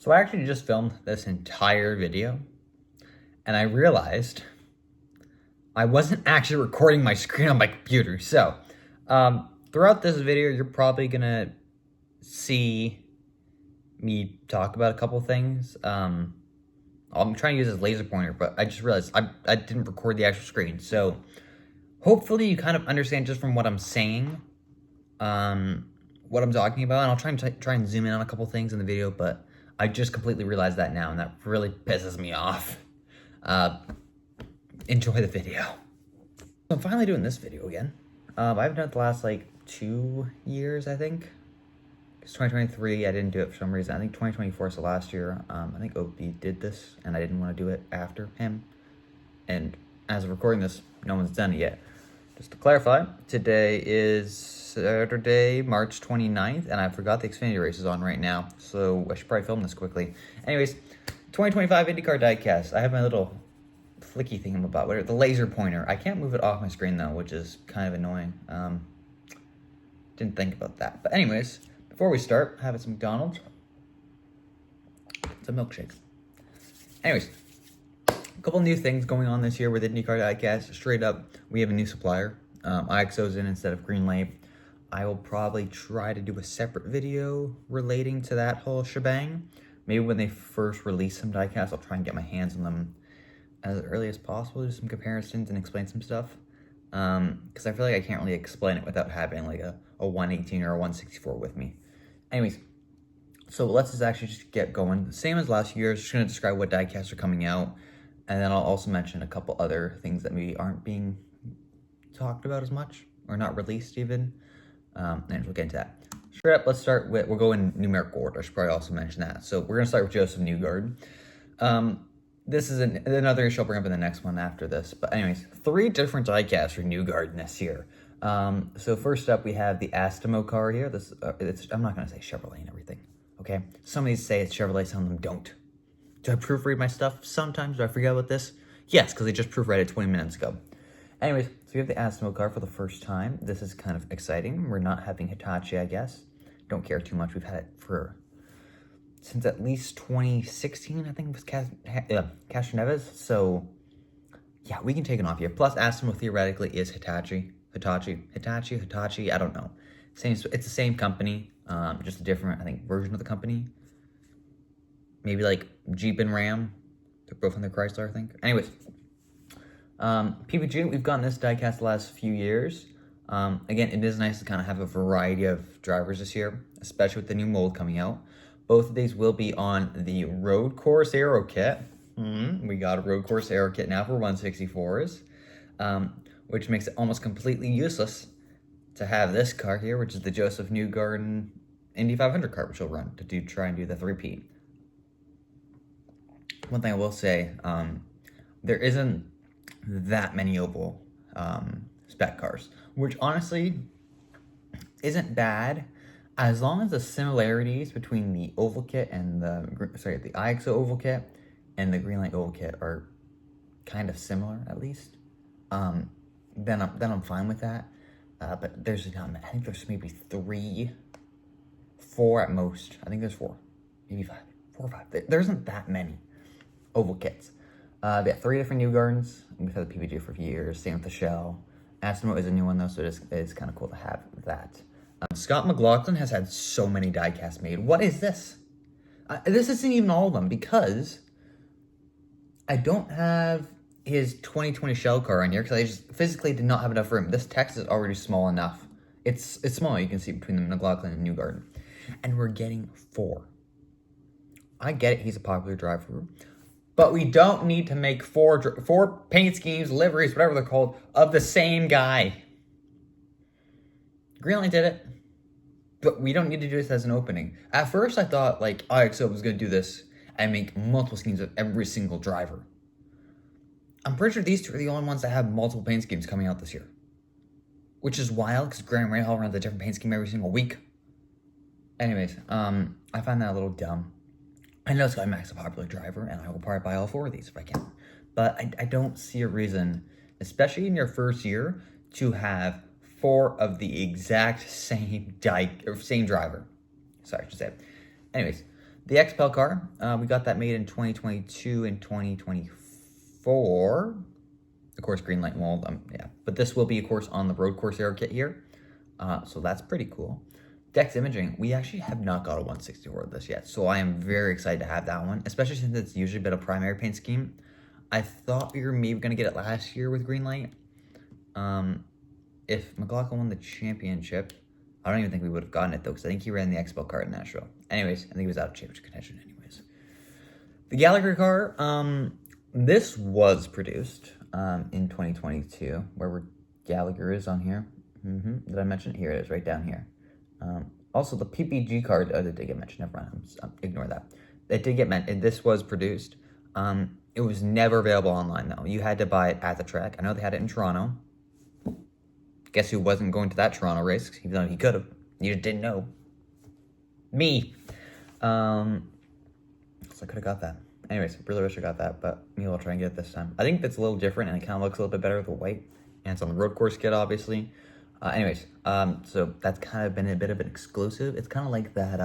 So I actually just filmed this entire video, and I realized I wasn't actually recording my screen on my computer. So throughout this video, you're probably gonna see me talk about a couple things. I'm trying to use this laser pointer, but I just realized I didn't record the actual screen. So hopefully you kind of understand just from what I'm saying, what I'm talking about, and I'll try and zoom in on a couple things in the video, but I just completely realized that now, and that really pisses me off. Enjoy the video. So I'm finally doing this video again. I haven't done it the last, 2 years, I think. It's 2023, I didn't do it for some reason. I think 2024 is the last year. I think OB did this, and I didn't want to do it after him. And as of recording this, no one's done it yet. Just to clarify, today is Saturday, March 29th, and I forgot the Xfinity race is on right now, so I should probably film this quickly. Anyways, 2025 Indycar Diecast. I have my little flicky thingamabob, whatever, the laser pointer. I can't move it off my screen though, which is kind of annoying. Didn't think about that. But anyways, before we start, having some McDonald's. Some milkshakes. Anyways, a couple new things going on this year with Indycar Diecast. Straight up, we have a new supplier. IXO's in instead of Greenlight. I will probably try to do a separate video relating to that whole shebang. Maybe when they first release some diecasts, I'll try and get my hands on them as early as possible, do some comparisons and explain some stuff. Because I feel like I can't really explain it without having like a 118 or a 164 with me. Anyways, so let's just actually just get going. Same as last year, just going to describe what diecasts are coming out. And then I'll also mention a couple other things that maybe aren't being talked about as much, or not released even. And we'll get into that. Straight up, let's start with, we'll go in numerical order. I should probably also mention that. So we're going to start with Josef Newgarden. This is another issue I'll bring up in the next one after this. But anyways, 3 different diecasts for Newgarden this year. So first up, we have the Astemo car here. This I'm not going to say Chevrolet and everything, okay? Some of these say it's Chevrolet, some of them don't. Do I proofread my stuff sometimes? Do I forget about this? Yes, because I just proofread it 20 minutes ago. Anyways, so we have the Astemo car for the first time. This is kind of exciting. We're not having Hitachi, I guess. Don't care too much. We've had it since at least 2016, I think, was Castroneves. So, yeah, we can take it off here. Plus, Astemo theoretically is Hitachi. Hitachi, I don't know. It's the same company, just a different, I think, version of the company. Maybe like Jeep and Ram. They're both on their Chrysler, I think. Anyways, PPG, we've gotten this diecast the last few years. Again, it is nice to kind of have a variety of drivers this year, especially with the new mold coming out. Both of these will be on the Road Course Aero Kit. We got a Road Course Aero Kit now for 164s, which makes it almost completely useless to have this car here, which is the Josef Newgarden Indy 500 car, which will run to try and do the 3P. One thing I will say, there isn't that many oval spec cars, which honestly isn't bad, as long as the similarities between the oval kit and the IXO oval kit and the Greenlight oval kit are kind of similar, at least. Then I'm fine with that. But there's I think there's maybe 3, 4 at most. I think there's 4, maybe 5, 4 or 5. There isn't that many oval kits. We have 3 different Newgardens. We've had the PPG for a few years. Same with the Shell. Astemo is a new one though, so it's kind of cool to have that. Scott McLaughlin has had so many diecasts made. What is this? This isn't even all of them, because I don't have his 2020 Shell car on here because I just physically did not have enough room. This text is already small enough. It's small, you can see, between the McLaughlin and Newgarden. And we're getting 4. I get it, he's a popular driver, but we don't need to make 4 paint schemes, liveries, whatever they're called, of the same guy. Greenlight did it, but we don't need to do this as an opening. At first, I thought IXO was going to do this and make multiple schemes of every single driver. I'm pretty sure these 2 are the only ones that have multiple paint schemes coming out this year, which is wild because Graham Rahal runs a different paint scheme every single week. Anyways, I find that a little dumb. I know Sky Mac's a popular driver, and I will probably buy all 4 of these if I can. But I don't see a reason, especially in your first year, to have 4 of the exact same driver. Sorry, I should say. Anyways, The XPEL car, we got that made in 2022 and 2024. Of course, green light mold, yeah. But this will be, of course, on the road course aero kit here. So that's pretty cool. Dex Imaging, we actually have not got a 164 of this yet. So I am very excited to have that one, especially since it's usually been a primary paint scheme. I thought we were maybe going to get it last year with green light. If McLaughlin won the championship, I don't even think we would have gotten it, though, because I think he ran the XPEL car in Nashville. Anyways, I think he was out of championship contention anyways. The Gallagher car, this was produced in 2022. Where Gallagher is on here. Did I mention it? Here it is, right down here. Also, the PPG card, oh, it did get mentioned. Never mind, ignore that. It did get mentioned. This was produced. It was never available online, though. You had to buy it at the track. I know they had it in Toronto. Guess who wasn't going to that Toronto race? Even though he could have. You just didn't know. Me. So I could have got that. Anyways, really wish I got that, but maybe I'll try and get it this time. I think that's a little different, and it kind of looks a little bit better with the white. And it's on the road course kit, obviously. So that's kind of been a bit of an exclusive. It's kind of like that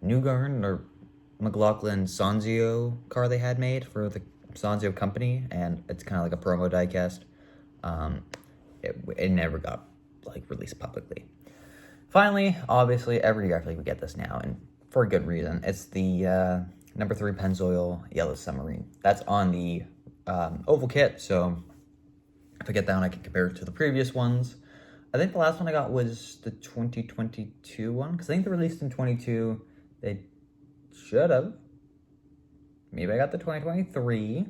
Newgarden or McLaughlin Sanzio car they had made for the Sanzio company, and it's kind of like a promo diecast. It never got released publicly. Finally, obviously, every year I feel like we get this now, and for a good reason. It's the number 3 Pennzoil Yellow Submarine. That's on the oval kit, so if I get that one, I can compare it to the previous ones. I think the last one I got was the 2022 one, because I think they released in 22. They should have. Maybe I got the 2023.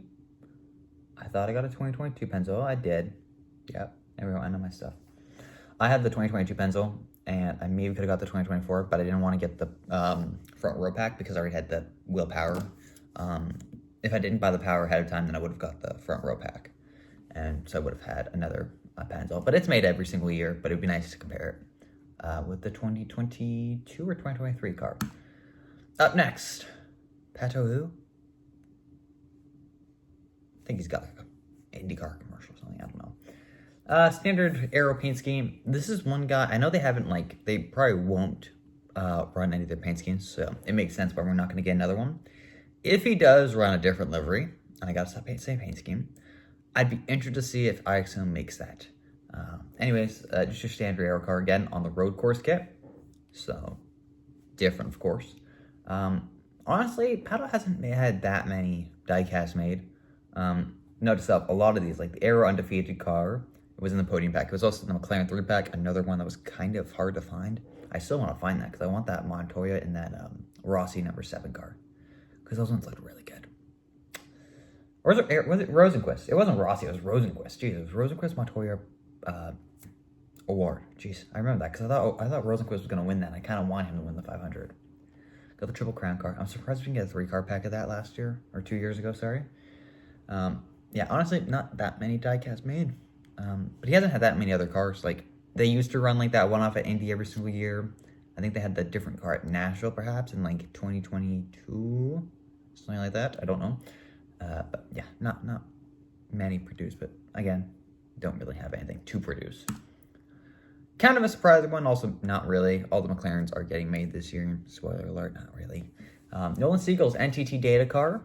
I thought I got a 2022 Pennzoil. I did. Yep. Everyone, I know my stuff. I had the 2022 Pennzoil, and I maybe could have got the 2024, but I didn't want to get the front row pack because I already had the wheel power. If I didn't buy the power ahead of time, then I would have got the front row pack. And so I would have had another Pennzoil. But it's made every single year, but it would be nice to compare it with the 2022 or 2023 car. Up next, Pato who? I think he's got like an Indycar commercial or something, I don't know. Standard aero paint scheme. This is one guy, I know they haven't they probably won't run any of their paint schemes, so it makes sense why we're not going to get another one. If he does run a different livery, and I gotta stop saying paint scheme, I'd be interested to see if IXO makes that. Anyways, just your standard aero car again on the road course kit. So, different, of course. Honestly, Pato hasn't had that many diecasts made. Notice up, a lot of these, like the Aero Undefeated car, it was in the podium pack. It was also in the McLaren 3-pack, another one that was kind of hard to find. I still want to find that, because I want that Montoya in that Rossi number 7 car. Because those ones looked really good. Or was it Rosenquist? It wasn't Rossi, it was Rosenquist. Jeez, it was Rosenquist, Montoya, O'Ward. Jeez, I remember that, because I thought Rosenquist was going to win that. I kind of want him to win the 500. Got the Triple Crown car. I'm surprised we didn't get a 3-car pack of that last year, or 2 years ago, sorry. Yeah, honestly, not that many diecasts made. But he hasn't had that many other cars. Like, they used to run like that one off at Indy every single year. I think they had the different car at Nashville, perhaps, in like 2022, something like that. I don't know. But yeah, not many produced, but again, don't really have anything to produce. Kind of a surprising one, also not really. All the McLarens are getting made this year. Spoiler alert, not really. Nolan Siegel's NTT Data car.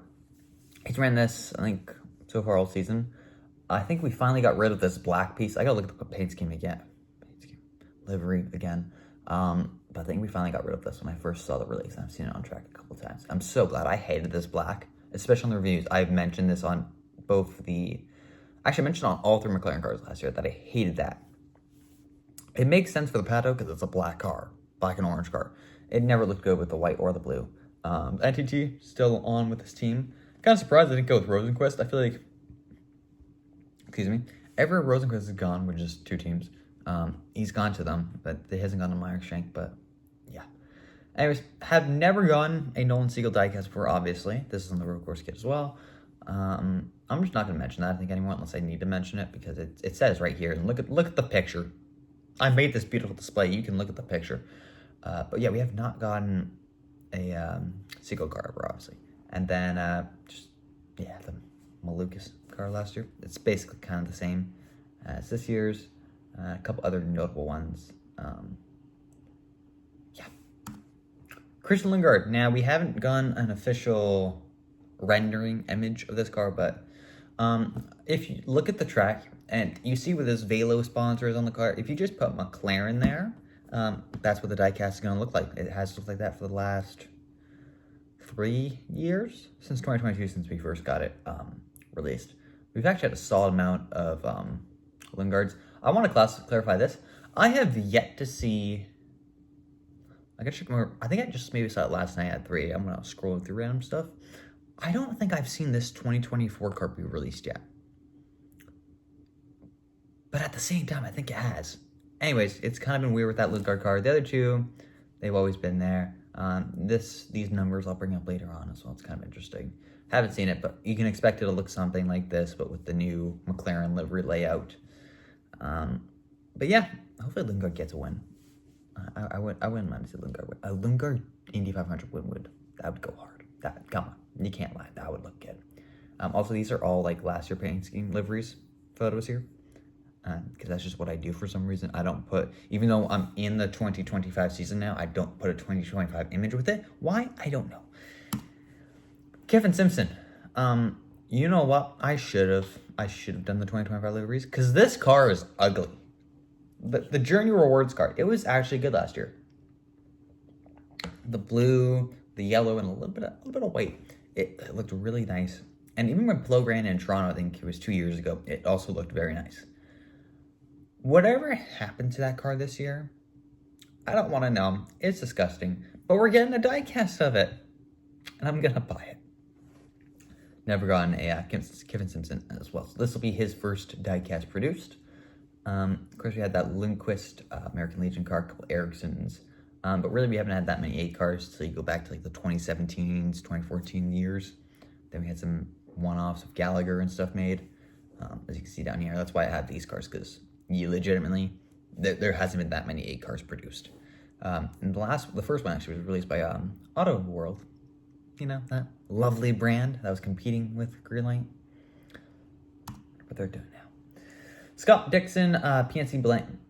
He's ran this, I think, so far all season. I think we finally got rid of this black piece. I gotta look at the paint scheme again. Livery again. But I think we finally got rid of this when I first saw the release. I've seen it on track a couple times. I'm so glad. I hated this black, especially on the reviews. I've mentioned this on both the... Actually, I mentioned on all 3 McLaren cars last year that I hated that. It makes sense for the Pato because it's a black car. Black and orange car. It never looked good with the white or the blue. NTT still on with this team. Kind of surprised I didn't go with Rosenquist. I feel like... Excuse me. Everywhere Rosenquist is gone with just 2 teams. He's gone to them, but he hasn't gone to Meyershank, but yeah. Anyways, have never gotten a Nolan Siegel diecast before, obviously. This is on the road course kit as well. I'm just not going to mention that, I think, anymore, unless I need to mention it, because it says right here, and look at the picture. I made this beautiful display. You can look at the picture. But yeah, we have not gotten a Siegel car ever, obviously. And then the Malukas car last year. It's basically kind of the same as this year's. A couple other notable ones. Yeah. Christian Lundgaard. Now, we haven't done an official rendering image of this car, but if you look at the track and you see where this Velo sponsor is on the car, if you just put McLaren there, that's what the diecast is going to look like. It has looked like that for the last 3 years, since 2022, since we first got it released. We've actually had a solid amount of Lundgaards. I want to clarify this. I have yet to see... I think I just maybe saw it last night at 3. I'm going to scroll through random stuff. I don't think I've seen this 2024 car be released yet. But at the same time, I think it has. Anyways, it's kind of been weird with that Lundgaard car. The other two, they've always been there. These numbers I'll bring up later on as well. It's kind of interesting. Haven't seen it, but you can expect it to look something like this, but with the new McLaren livery layout. But yeah, hopefully Lundgaard gets a win. I wouldn't mind to see Lundgaard win. A Lundgaard Indy 500 win that would go hard. Come on, you can't lie. That would look good. Also, these are all like last year paint scheme liveries photos here. Because that's just what I do for some reason. I don't put, even though I'm in the 2025 season now, I don't put a 2025 image with it. Why? I don't know. Kyffin Simpson. You know what? I should have done the 2025 liveries, because this car is ugly. The Journey Rewards car, it was actually good last year. The blue, the yellow, and a little bit of white. It looked really nice. And even when Palou ran in Toronto, I think it was 2 years ago, it also looked very nice. Whatever happened to that car this year, I don't want to know. It's disgusting. But we're getting a diecast of it. And I'm going to buy it. Never gotten a Kyffin Simpson as well. So this will be his first diecast produced. Of course, we had that Lundqvist American Legion car, a couple Ericssons. But really, we haven't had that many 8 cars until you go back to like the 2017s, 2014 years. Then we had some one-offs of Gallagher and stuff made. As you can see down here. That's why I have these cars, because you legitimately, there hasn't been that many 8 cars produced. And the first one actually was released by Auto World. You know, that lovely brand that was competing with Greenlight. What they're doing now. Scott Dixon, PNC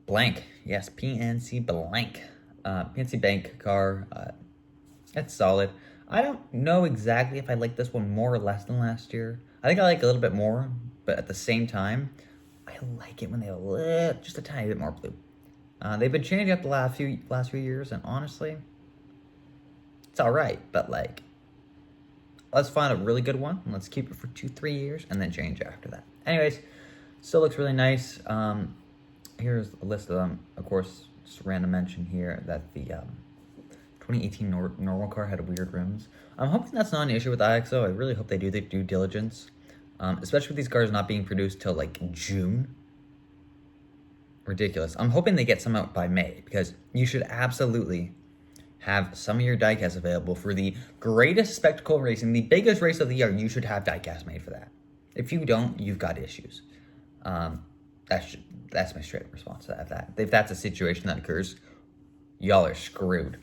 blank. Yes, PNC blank. PNC Bank car. It's solid. I don't know exactly if I like this one more or less than last year. I think I like a little bit more, but at the same time, I like it when they have just a tiny bit more blue. They've been changing up the last few years, and honestly, it's all right. But like, let's find a really good one, and let's keep it for 2-3 years, and then change after that. Anyways, still looks really nice. Here's a list of them. Of course, just a random mention here that the 2018 normal car had weird rims. I'm hoping that's not an issue with IXO. I really hope they do the due diligence. Especially with these cars not being produced till like June. Ridiculous. I'm hoping they get some out by May, because you should absolutely have some of your diecasts available for the greatest spectacle racing, the biggest race of the year. You should have diecast made for that. If you don't, you've got issues. That's my straight response to that. If that's a situation that occurs, y'all are screwed.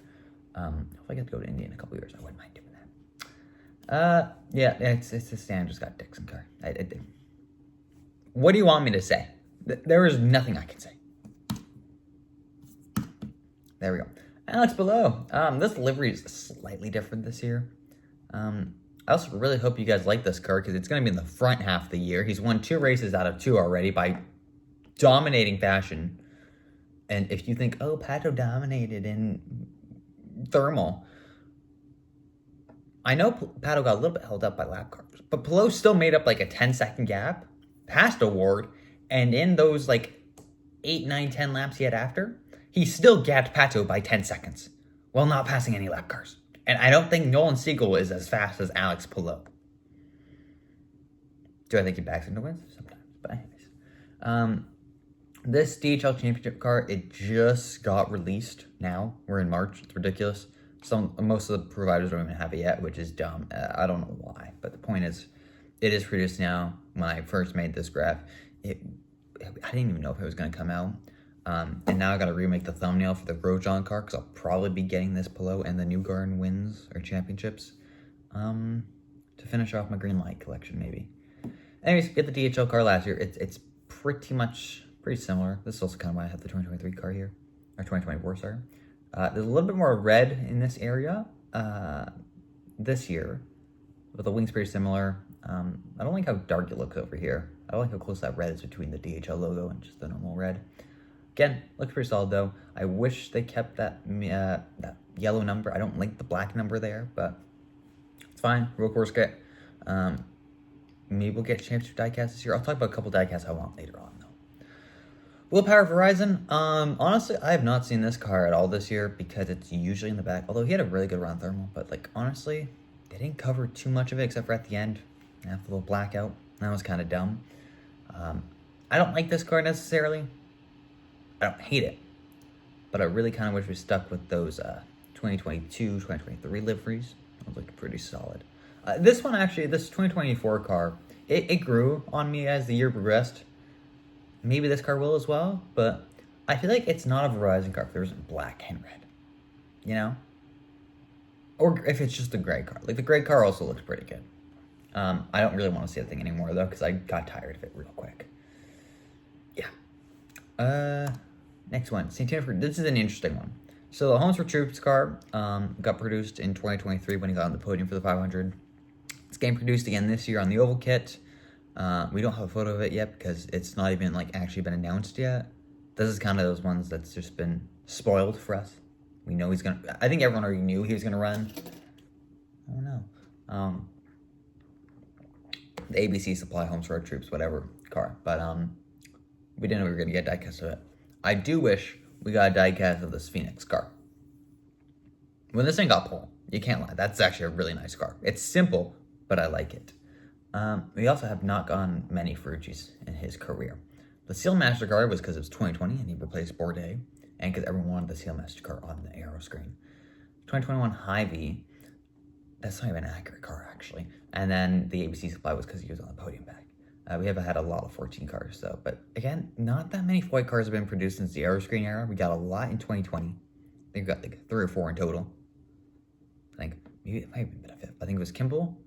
If I get to go to India in a couple years, I wouldn't mind doing that. Yeah, it's the standard Scott Dixon car. What do you want me to say? There is nothing I can say. There we go. Alex Palou. This livery is slightly different this year. I also really hope you guys like this car, because it's going to be in the front half of the year. He's won 2 races out of 2 already by dominating fashion. And if you think, oh, Pato dominated in thermal, I know Pato got a little bit held up by lap cars, but Palou still made up like a 10-second gap, passed O'Ward, and in those like 8, 9, 10 laps he had after, he still gapped Pato by 10 seconds while not passing any lap cars. And I don't think Nolan Siegel is as fast as Alex Palou. Do I think he backs into wins? Sometimes. But anyways. This DHL Championship car, it just got released now. We're in March. It's ridiculous. Most of the providers don't even have it yet, which is dumb. I don't know why. But the point is, it is produced now. When I first made this graph, I didn't even know if it was going to come out. And now I got to remake the thumbnail for the Grosjean car, because I'll probably be getting this Palou and the Newgarden wins or championships to finish off my green light collection, maybe. Anyways, get the DHL car last year. It's pretty similar. This is also kind of why I have the 2023 car here, or 2024, sorry. There's a little bit more red in this area, this year, but the wing's pretty similar. I don't like how dark it looks over here. I don't like how close that red is between the DHL logo and just the normal red. Again, looks pretty solid though. I wish they kept that yellow number. I don't like the black number there, but it's fine. Real course kit. Maybe we'll get championship diecast this year. I'll talk about a couple diecasts I want later on though. Willpower Verizon. Honestly, I have not seen this car at all this year because it's usually in the back. Although he had a really good run thermal, but like honestly, they didn't cover too much of it except for at the end. After the little blackout, that was kind of dumb. I don't like this car necessarily. I don't hate it, but I really kind of wish we stuck with those 2022, 2023 liveries. Those look pretty solid. This one actually, this 2024 car, it grew on me as the year progressed. Maybe this car will as well, but I feel like it's not a Verizon car if there isn't black and red, you know? Or if it's just a gray car. Like the gray car also looks pretty good. I don't really want to see that thing anymore though, because I got tired of it real quick. Yeah. Next one, Santino Ferrucci. This is an interesting one. So the Homes for Troops car got produced in 2023 when he got on the podium for the 500. It's getting produced again this year on the oval kit. We don't have a photo of it yet because it's not even like actually been announced yet. This is kind of those ones that's just been spoiled for us. We know he's gonna. I think everyone already knew he was gonna run. I don't know. The ABC Supply Homes for Our Troops, whatever car, but we didn't know we were gonna get diecast of it. I do wish we got a diecast of this Phoenix car. When this thing got pole, you can't lie. That's actually a really nice car. It's simple, but I like it. We also have not gotten many Ferrucci's in his career. The Seal Master car was because it was 2020 and he replaced Bourdais, and because everyone wanted the Seal Master car on the aero screen. 2021 Hy-Vee, that's not even an accurate car actually. And then the ABC Supply was because he was on the podium back. We haven't had a lot of 14 cars though, but again, not that many Foyt cars have been produced since the aero screen era. We got a lot in 2020. I think we got like 3 or 4 in total. I think maybe it might have been a fifth. I think it was Kimball,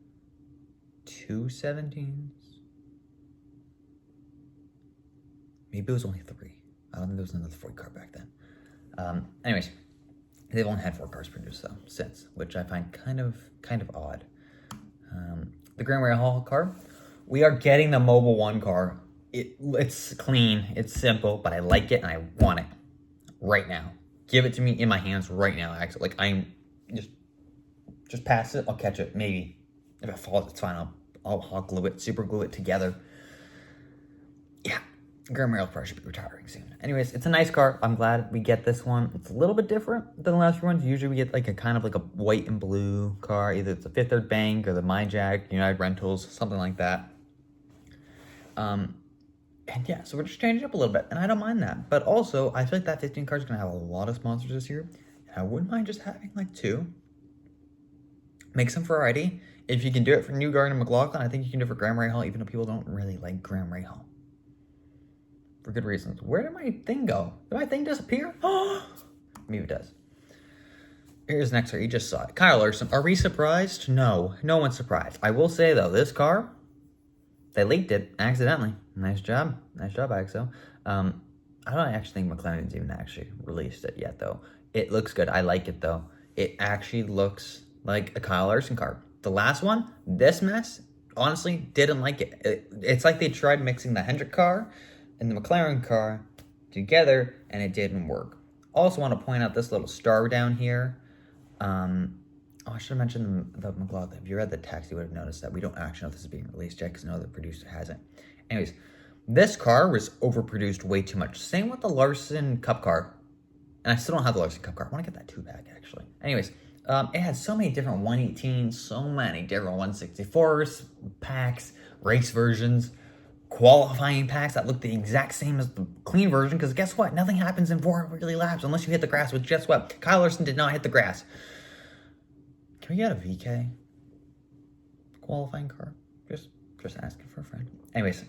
2 17s. Maybe it was only 3. I don't think there was another Foyt car back then. Anyways, they've only had 4 cars produced though since, which I find kind of odd. The Grand Rahal car. We are getting the Mobil 1 car. It's clean, it's simple, but I like it and I want it right now. Give it to me in my hands right now, actually. Like I'm just pass it, I'll catch it, maybe. If it falls, it's fine. I'll hot glue it, super glue it together. Yeah, Grand Rahal probably should be retiring soon. Anyways, it's a nice car. I'm glad we get this one. It's a little bit different than the last few ones. Usually we get like a kind of like a white and blue car. Either it's a Fifth Third Bank or the MyJack, United Rentals, something like that. And yeah, so we're just changing it up a little bit, and I don't mind that. But also, I feel like that 15 car is going to have a lot of sponsors this year, and I wouldn't mind just having like 2. Make some variety. If you can do it for Newgarden and McLaughlin, I think you can do it for Graham Rahal, even though people don't really like Graham Rahal. For good reasons. Where did my thing go? Did my thing disappear? Maybe it does. Here's the next car. You just saw it. Kyle Larson. Are we surprised? No. No one's surprised. I will say, though, this car, they leaked it accidentally. Nice job. Nice job, IXO. I don't actually think McLaren's even actually released it yet, though. It looks good. I like it, though. It actually looks like a Kyle Larson car. The last one, this mess, honestly, didn't like it. It's like they tried mixing the Hendrick car and the McLaren car together, and it didn't work. Also want to point out this little star down here. I should have mentioned the McLaughlin. If you read the text, you would have noticed that we don't actually know if this is being released yet because no other producer hasn't. Anyways, this car was overproduced way too much. Same with the Larson Cup car. And I still don't have the Larson Cup car. I want to get that 2-pack, actually. Anyways, it has so many different 118s, so many different 164s, packs, race versions, qualifying packs that look the exact same as the clean version. Because guess what? Nothing happens in 4 really laps unless you hit the grass, which guess what? Kyle Larson did not hit the grass. Can we get a VK qualifying car? Just asking for a friend. Anyways,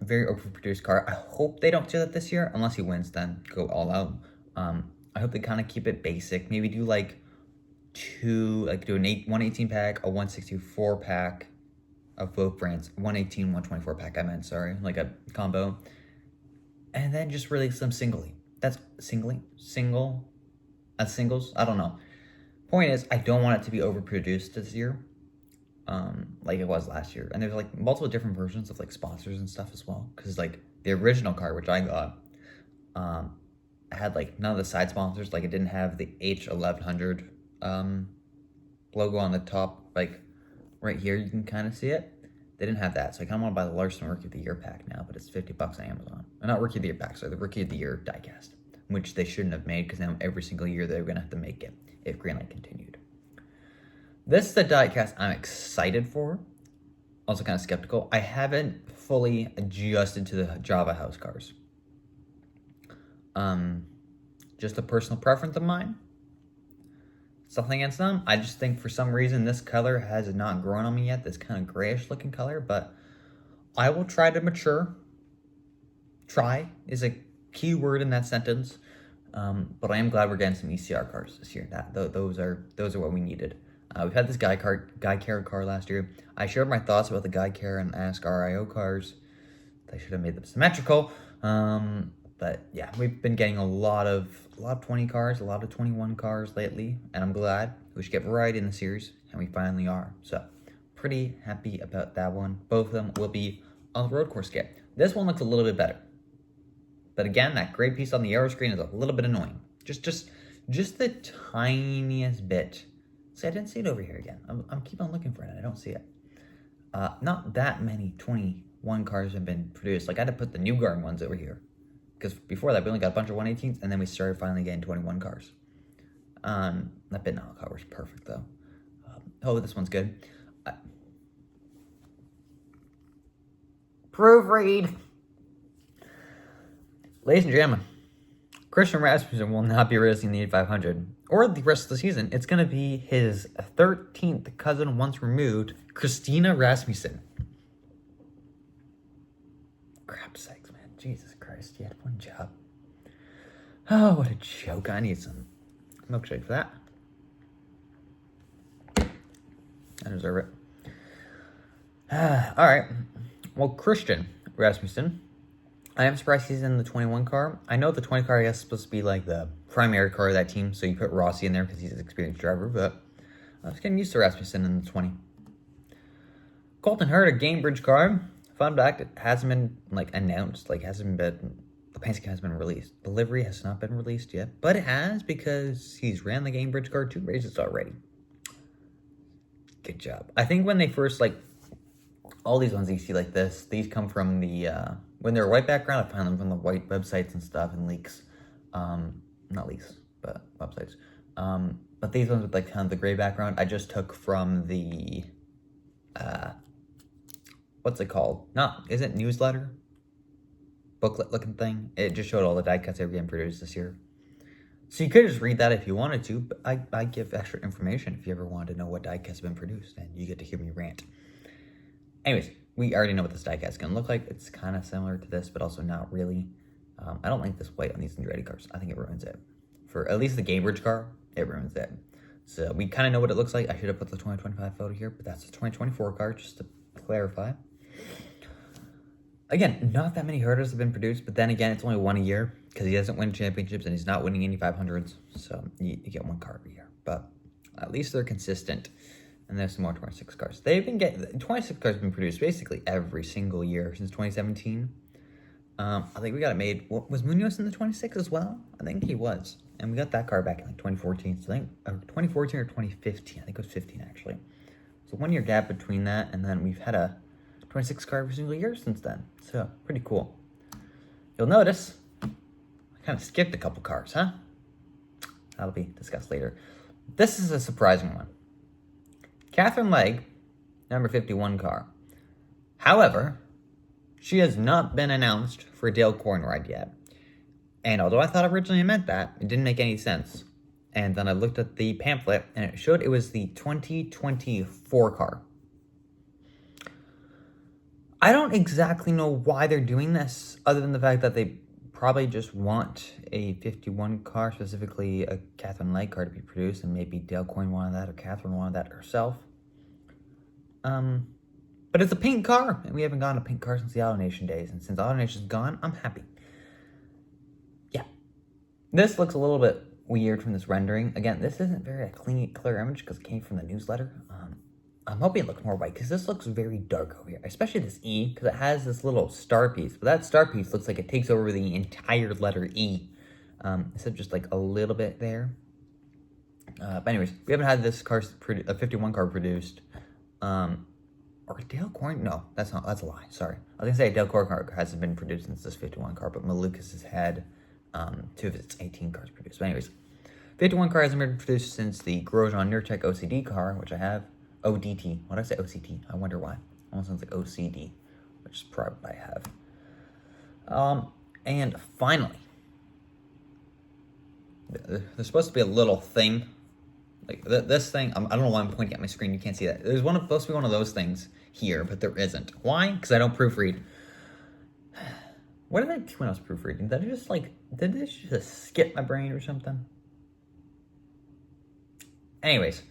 very overproduced car. I hope they don't do that this year. Unless he wins, then go all out. I hope they kind of keep it basic. Maybe do like do an 118 pack, a 164 pack of both brands. 118, 124 pack, I meant, sorry. Like a combo. And then just release them singly. That's singly? Single? That's singles? I don't know. Point is, I don't want it to be overproduced this year, like it was last year. And there's like multiple different versions of like sponsors and stuff as well. Because like the original car, which I got, had like none of the side sponsors. Like it didn't have the H1100 logo on the top, like right here. You can kind of see it. They didn't have that, so I kind of want to buy the Larson Rookie of the Year pack now, but it's $50 on Amazon. Or not Rookie of the Year pack, sorry, the Rookie of the Year diecast, which they shouldn't have made because now every single year they're going to have to make it if Greenlight continued. This is the diecast I'm excited for. Also kind of skeptical. I haven't fully adjusted to the Java House cars. Just a personal preference of mine. Something against them. I just think for some reason this color has not grown on me yet. This kind of grayish looking color, but I will try to mature. Try is a key word in that sentence. But I am glad we're getting some ECR cars this year. Those are what we needed. We've had this Guy Care car last year. I shared my thoughts about the Guy Care and Ask RIO cars. They should have made them symmetrical. But yeah, we've been getting a lot of 20 cars, a lot of 21 cars lately, and I'm glad. We should get variety in the series, and we finally are. So, pretty happy about that one. Both of them will be on the road course kit. This one looks a little bit better. But again, that gray piece on the aero screen is a little bit annoying. Just the tiniest bit. See, I didn't see it over here again. I'm keep on looking for it. I don't see it. Not that many 21 cars have been produced. Like I had to put the Newgarden ones over here. Because before that, we only got a bunch of 118s, and then we started finally getting 21 cars. That Bitnall car was perfect, though. This one's good. Proofread. Ladies and gentlemen, Christian Rasmussen will not be racing the 8500 or the rest of the season. It's going to be his 13th cousin once removed, Christina Rasmussen. Crap sakes, man. Jesus Christ, you had one job. Oh, what a joke. I need some milkshake for that. I deserve it. All right. Well, Christian Rasmussen, I am surprised he's in the 21 car. I know the 20 car, I guess, is supposed to be like the primary car of that team, so you put Rossi in there because he's an experienced driver, but I was getting used to Rasmussen in the 20. Colton Herta Gamebridge car. Fun fact, it hasn't been announced, the Penske hasn't been released. The livery has not been released yet, but it has because he's ran the Gamebridge car 2 races already. Good job. I think when they first, all these ones you see like this, these come from the, when they're white background, I found them from the white websites and stuff and leaks. Not leaks, but websites. But these ones with kind of the gray background, I just took from the, what's it called? Is it newsletter? Booklet looking thing. It just showed all the die cuts that were getting produced this year. So you could just read that if you wanted to, but I give extra information if you ever wanted to know what die cuts have been produced, and you get to hear me rant. Anyways, we already know what this die cast is going to look like. It's kind of similar to this, but also not really. I don't like this white on these Andretti cars. I think it ruins it. For at least the Gamebridge car, it ruins it. So we kind of know what it looks like. I should have put the 2025 photo here, but that's the 2024 car, just to clarify. Again, not that many Hertas have been produced, but then again, it's only one a year because he doesn't win championships and he's not winning any 500s. So you get one car every year, but at least they're consistent. And there's some more 26 cars. They've been getting 26 cars have been produced basically every single year since 2017. I think we got it made. Was Munoz in the 26 as well? I think he was, and we got that car back in 2014. So I think 2014 or 2015. I think it was 15 actually. So 1 year gap between that, and then we've had a 26 car every single year since then. So pretty cool. You'll notice I kind of skipped a couple cars, huh? That'll be discussed later. This is a surprising one. Katherine Legge, number 51 car. However, she has not been announced for a Dale Corn ride yet. And although I thought originally it meant that, it didn't make any sense. And then I looked at the pamphlet and it showed it was the 2024 car. I don't exactly know why they're doing this, other than the fact that they probably just want a 51 car, specifically a Katherine Legge car to be produced, and maybe Dale Coyne wanted that, or Katherine wanted that herself. But it's a pink car, and we haven't gotten a pink car since the AutoNation days, and since AutoNation's gone, I'm happy. Yeah. This looks a little bit weird from this rendering. Again, this isn't very clear image because it came from the newsletter. I'm hoping it looks more white because this looks very dark over here, especially this E, because it has this little star piece. But that star piece looks like it takes over the entire letter E, instead of just like a little bit there. But anyways, we haven't had this car, a 51 car produced. Or Dale Corn? No, that's a lie. Sorry. I was gonna say a Dale Corn car hasn't been produced since this 51 car, but Malukas has had 2 of its 18 cars produced. But anyways, 51 car hasn't been produced since the Grosjean Nurtec OCD car, which I have. ODT. Why did I say OCT? I wonder why. Almost sounds like OCD, which is probably what I have. And finally, there's supposed to be a little thing. Like this thing, I don't know why I'm pointing at my screen. You can't see that. There's supposed to be one of those things here, but there isn't. Why? Because I don't proofread. What did I do when I was proofreading? Did it just skip my brain or something? Anyways,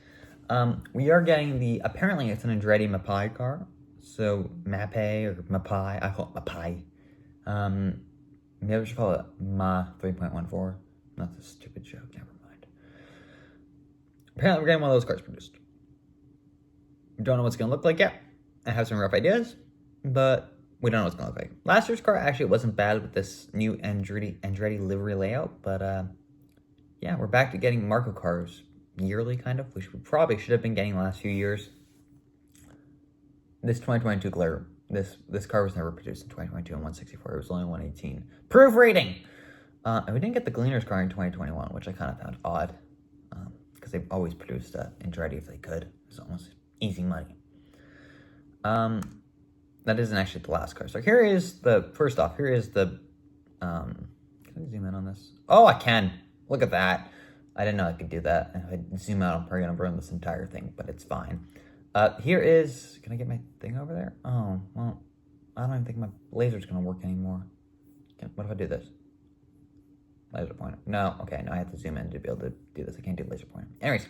we are getting apparently it's an Andretti Mapai car. So Mapai or Mapai, I call it Mapai. Maybe I should call it Ma 3.14. That's a stupid joke, never mind. Apparently we're getting one of those cars produced. Don't know what's going to look like yet. I have some rough ideas, but we don't know what's going to look like. Last year's car actually wasn't bad with this new Andretti livery layout, but yeah, we're back to getting Marco cars yearly, kind of, which we probably should have been getting the last few years. This 2022 Glare, this car was never produced in 2022 in 164. It was only 118. Proofreading! And we didn't get the Gleaner's car in 2021, which I kind of found odd, because they've always produced Andretti if they could. It's almost easy money. That isn't actually the last car. So here is first off, here is can I zoom in on this? Oh, I can. Look at that. I didn't know I could do that. If I zoom out, I'm probably going to burn this entire thing, but it's fine. Here is, can I get my thing over there? Oh, well, I don't even think my laser's going to work anymore. What if I do this? Laser pointer. No, okay, no, I have to zoom in to be able to do this. I can't do laser pointer. Anyways,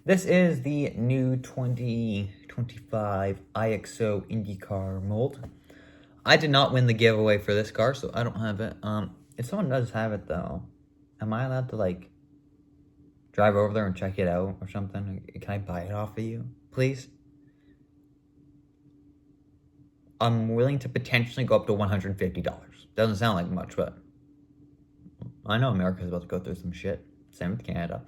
this is the new 2025 IXO Indycar mold. I did not win the giveaway for this car, so I don't have it. If someone does have it, though, am I allowed to, like, drive over there and check it out or something? Can I buy it off of you, please? I'm willing to potentially go up to $150. Doesn't sound like much, but I know America's about to go through some shit. Same with Canada.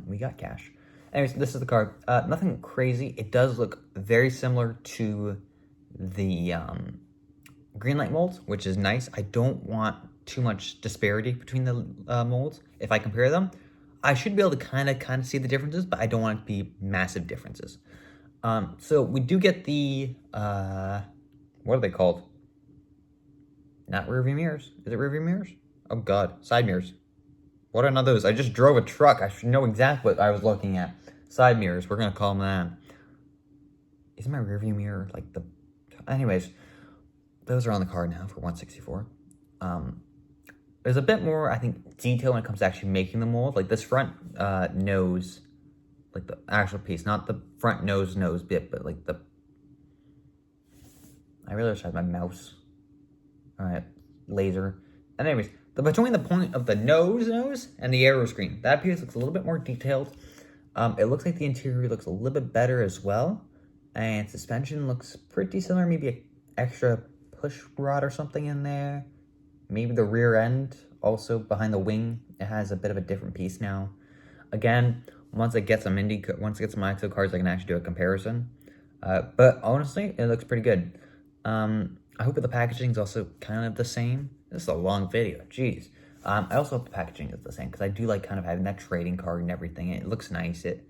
We got cash. Anyways, this is the car. Nothing crazy. It does look very similar to the green light molds, which is nice. I don't want too much disparity between the molds. If I compare them, I should be able to kind of see the differences, but I don't want it to be massive differences. So we do get the, what are they called? Not rear view mirrors. Is it rear view mirrors? Oh God, side mirrors. What are none of those? I just drove a truck. I should know exactly what I was looking at. Side mirrors, we're gonna call them that. Isn't my rear view mirror like the, anyways, those are on the car now for 164. There's a bit more, I think, detail when it comes to actually making the mold. Like this front nose, like the actual piece, not the front nose bit, but like the, I really wish I had my mouse. All right, laser. And anyways, between the point of the nose and the aero screen, that piece looks a little bit more detailed. It looks like the interior looks a little bit better as well. And suspension looks pretty similar, maybe an extra push rod or something in there. Maybe the rear end, also behind the wing, it has a bit of a different piece now. Again, once I get some IXO cars, I can actually do a comparison. But honestly, it looks pretty good. I hope that the packaging is also kind of the same. This is a long video, jeez. I also hope the packaging is the same, because I do like kind of having that trading card and everything. It looks nice. It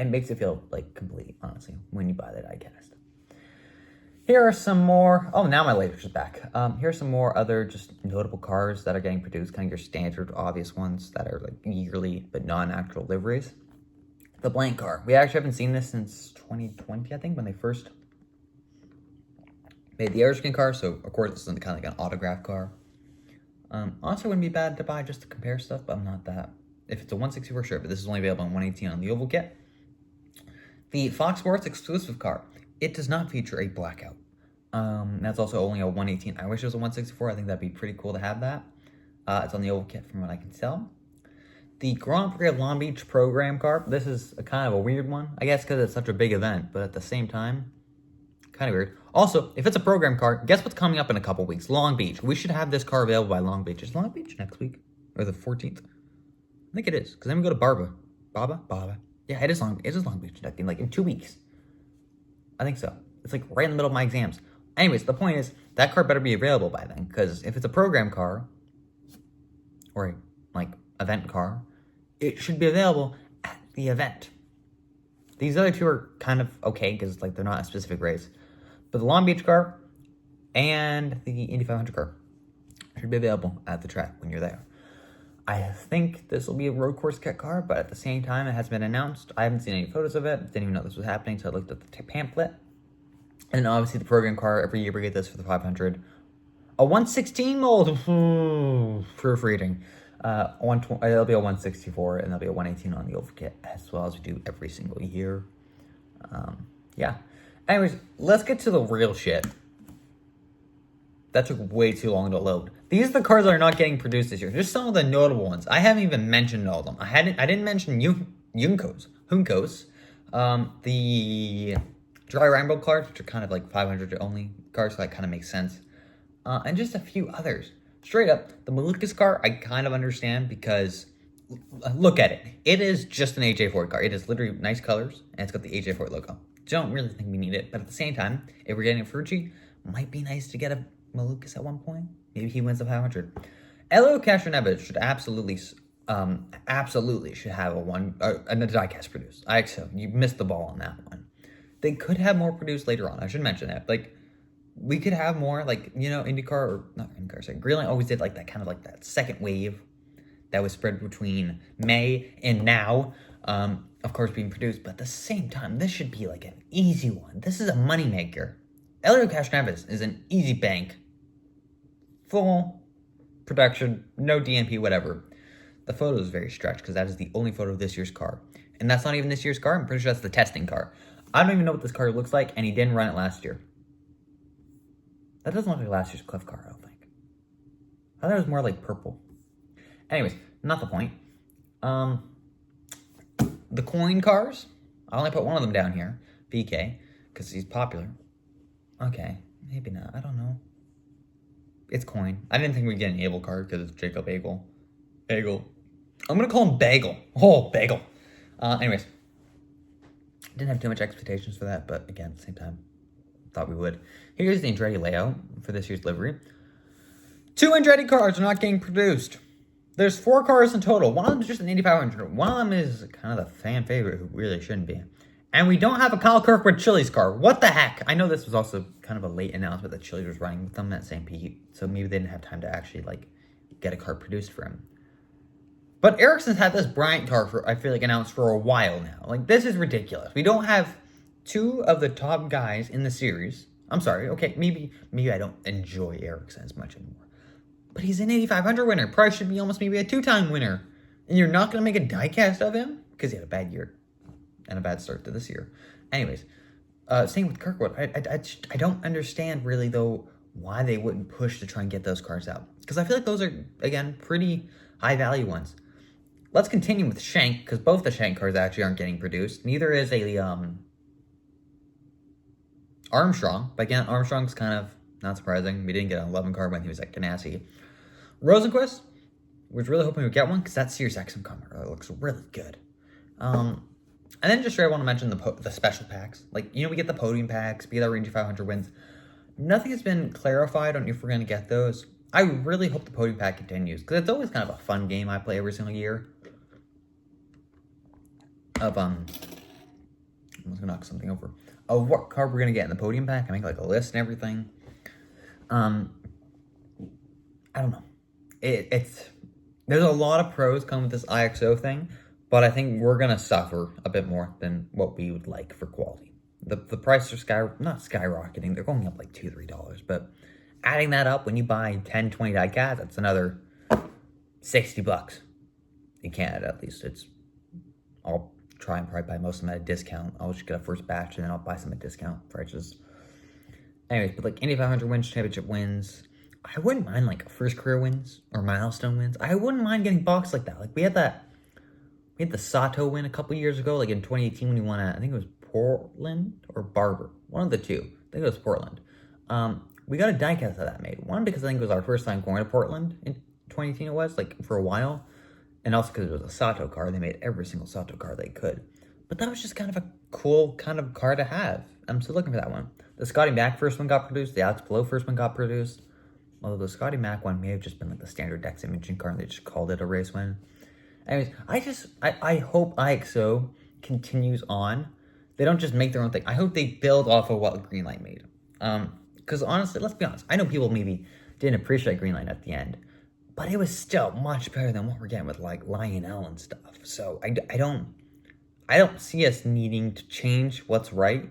makes it feel like complete, honestly, when you buy the Diecast. Here are some more, oh, now my laser's back. Here's some more other just notable cars that are getting produced, kind of your standard obvious ones that are like yearly but non-actual liveries. The blank car. We actually haven't seen this since 2020, I think, when they first made the airskin car, so of course this is kind of like an autograph car. Also wouldn't be bad to buy just to compare stuff, but I'm not that. If it's a 164, sure, but this is only available on 118 on the oval kit. The Fox Sports exclusive car. It does not feature a blackout. That's also only a 118. I wish it was a 164. I think that'd be pretty cool to have that. It's on the oval kit from what I can tell. the Grand Prix of Long Beach program car. This is a kind of a weird one, I guess, because it's such a big event, but at the same time, kind of weird. Also, if it's a program car, guess what's coming up in a couple weeks? Long Beach. We should have this car available by Long Beach. Is Long Beach next week? Or the 14th? I think it is, because then we go to Baba. Yeah, it is Long Beach, like in 2 weeks. I think so. It's like right in the middle of my exams. Anyways, the point is, that car better be available by then, because if it's a program car, or a, like, event car, it should be available at the event. These other two are kind of okay, because like they're not a specific race. But the Long Beach car and the Indy 500 car should be available at the track when you're there. I think this will be a road course kit car, but at the same time, it hasn't been announced. I haven't seen any photos of it. Didn't even know this was happening, so I looked at the pamphlet. And obviously the program car, every year we get this for the 500. A 116 mold, proofreading. It'll be a 164 and there'll be a 118 on the oval kit, as well as we do every single year. Yeah. Anyways, let's get to the real shit. That took way too long to load. These are the cars that are not getting produced this year. Just some of the notable ones. I haven't even mentioned all of them. I didn't mention Juncos. The dry rainbow cars, which are kind of like 500 only cars, so that kind of makes sense. And just a few others. Straight up, the Malukas car, I kind of understand because, look at it. It is just an AJ Ford car. It is literally nice colors, and it's got the AJ Ford logo. Don't really think we need it, but at the same time, if we're getting a Ferrucci, might be nice to get a Malukas at one point. Maybe he wins the 500. Elio Castroneves should absolutely should have a diecast produced. IXO, you missed the ball on that one. They could have more produced later on. I should mention that. Like, we could have more, like, you know, Indycar, or not Indycar, sorry, Greenlight always did like that kind of like that second wave that was spread between May and now, of course, being produced. But at the same time, this should be like an easy one. This is a moneymaker. Elio Castroneves is an easy bank. Full production, no DNP, whatever. The photo is very stretched because that is the only photo of this year's car. And that's not even this year's car. I'm pretty sure that's the testing car. I don't even know what this car looks like, and he didn't run it last year. That doesn't look like last year's Cliff car, I don't think. I thought it was more like purple. Anyways, not the point. The coin cars, I only put one of them down here, VK, because he's popular. Okay, maybe not, I don't know. It's coin. I didn't think we'd get an Abel card because it's Jacob Bagel. I'm gonna call him Bagel. Oh, Bagel. Anyways, didn't have too much expectations for that, but again, at the same time, thought we would. Here's the Andretti layout for this year's livery. 2 Andretti cars are not getting produced. There's 4 cars in total. One of them is just an Indy 500. One of them is kind of the fan favorite who really shouldn't be. And we don't have a Kyle Kirkwood Chili's car. What the heck? I know this was also kind of a late announcement that Chili's was running with them at St. Pete, so maybe they didn't have time to actually, like, get a car produced for him. But Ericsson's had this Bryant car for, I feel like, announced for a while now. Like, this is ridiculous. We don't have 2 of the top guys in the series. I'm sorry, okay, maybe I don't enjoy Ericsson as much anymore. But he's an 8500 winner. Probably should be almost maybe a 2-time winner. And you're not going to make a diecast of him? Because he had a bad year. And a bad start to this year. Anyways, same with Kirkwood. I don't understand really, though, why they wouldn't push to try and get those cars out. Because I feel like those are, again, pretty high-value ones. Let's continue with Shank, because both the Shank cars actually aren't getting produced. Neither is a Armstrong. But again, Armstrong's kind of not surprising. We didn't get an 11 car when he was at Ganassi. Rosenquist, was really hoping we'd get one, because that Series XM car looks really good. And then just I want to mention the special packs. Like, you know, we get the podium packs, be that Ranger 500 wins. Nothing has been clarified on if we're going to get those. I really hope the podium pack continues, because it's always kind of a fun game I play every single year. Of, I was going to knock something over. Of what car we're going to get in the podium pack. I make, like, a list and everything. I don't know. There's a lot of pros come with this IXO thing. But I think we're going to suffer a bit more than what we would like for quality. The prices are not skyrocketing. They're going up like $2, $3. But adding that up, when you buy 10, 20 diecast, that's another $60. In Canada, at least. I'll try and probably buy most of them at a discount. I'll just get a first batch and then I'll buy some at discount prices. Anyways, but like Indy 500 wins, championship wins. I wouldn't mind like first career wins or milestone wins. I wouldn't mind getting boxed like that. Like we had that he had the Sato win a couple years ago, like in 2018 when he won at, I think it was Portland or Barber. One of the two. I think it was Portland. We got a diecast of that made. One, because I think it was our first time going to Portland in 2018 it was, like, for a while. And also because it was a Sato car. They made every single Sato car they could. But that was just kind of a cool kind of car to have. I'm still looking for that one. The Scotty Mac first one got produced. The Alex Palou first one got produced. Although the Scotty Mac one may have just been like the standard Dex imaging car and they just called it a race win. Anyways, I hope IXO continues on. They don't just make their own thing. I hope they build off of what Greenlight made. Because honestly, let's be honest. I know people maybe didn't appreciate Greenlight at the end. But it was still much better than what we're getting with like Lionel and stuff. So I don't see us needing to change what's right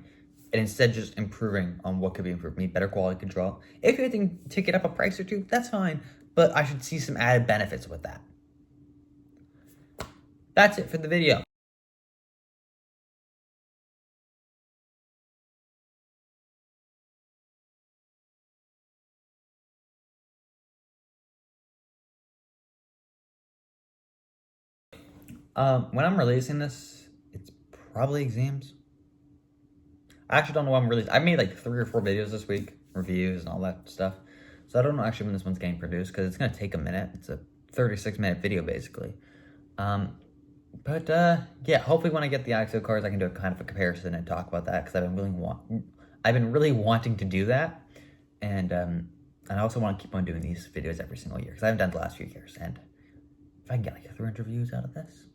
and instead just improving on what could be improved. Maybe better quality control. If you think tick it up a price or two, that's fine. But I should see some added benefits with that. That's it for the video. When I'm releasing this, it's probably exams. I actually don't know when I'm releasing. I made like 3 or 4 videos this week, reviews and all that stuff. So I don't know actually when this one's getting produced because it's going to take a minute. It's a 36-minute video basically. Yeah, hopefully when I get the IXO cars, I can do a kind of a comparison and talk about that because I've been really wanting to do that. And I also want to keep on doing these videos every single year because I haven't done the last few years. And if I can get like 300 views out of this,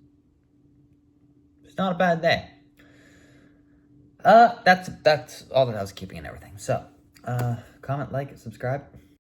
it's not a bad day. That's all that I was keeping and everything. So, comment, like, subscribe.